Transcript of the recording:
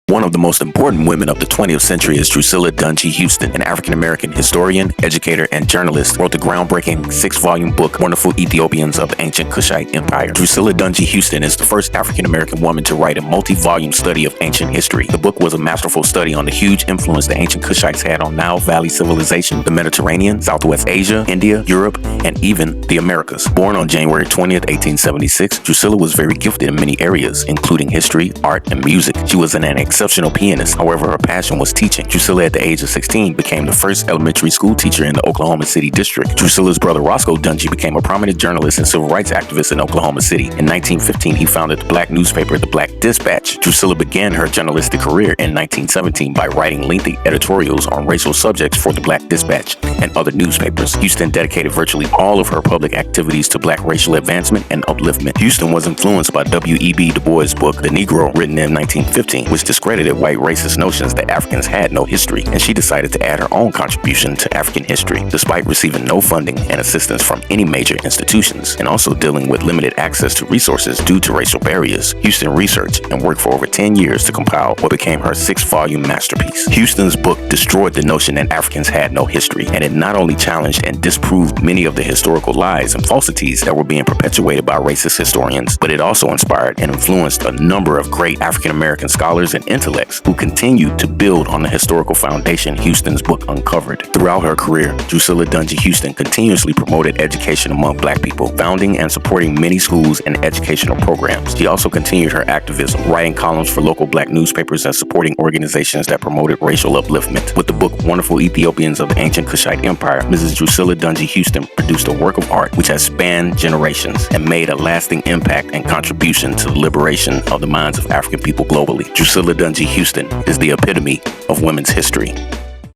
One of the most important women of the 20th century is Drusilla Dunjee Houston, an African-American historian, educator, and journalist, wrote the groundbreaking 6-volume book, Wonderful Ethiopians of the Ancient Kushite Empire. Drusilla Dunjee Houston is the first African-American woman to write a multi-volume study of ancient history. The book was a masterful study on the huge influence the ancient Kushites had on Nile Valley civilization, the Mediterranean, Southwest Asia, India, Europe, and even the Americas. Born on January 20th, 1876, Drusilla was very gifted in many areas, including history, art, and music. She was an exceptional pianist. However, her passion was teaching. Drusilla, at the age of 16, became the first elementary school teacher in the Oklahoma City district. Drusilla's brother Roscoe Dunjee became a prominent journalist and civil rights activist in Oklahoma City. In 1915, he founded the black newspaper, The Black Dispatch. Drusilla began her journalistic career in 1917 by writing lengthy editorials on racial subjects for The Black Dispatch and other newspapers. Houston dedicated virtually all of her public activities to black racial advancement and upliftment. Houston was influenced by W.E.B. Du Bois' book, The Negro, written in 1915, which discredited white racist notions that Africans had no history, and she decided to add her own contribution to African history. Despite receiving no funding and assistance from any major institutions, and also dealing with limited access to resources due to racial barriers, Houston researched and worked for over 10 years to compile what became her 6-volume masterpiece. Houston's book destroyed the notion that Africans had no history, and it not only challenged and disproved many of the historical lies and falsities that were being perpetuated by racist historians, but it also inspired and influenced a number of great African-American scholars and intellects who continued to build on the historical foundation Houston's book uncovered. Throughout her career, Drusilla Dunjee Houston continuously promoted education among black people, founding and supporting many schools and educational programs. She also continued her activism, writing columns for local black newspapers and supporting organizations that promoted racial upliftment. With the book Wonderful Ethiopians of the Ancient Kushite Empire, Mrs. Drusilla Dunjee Houston produced a work of art which has spanned generations and made a lasting impact and contribution to the liberation of the minds of African people globally. Drusilla Dunjee Houston is the epitome of women's history.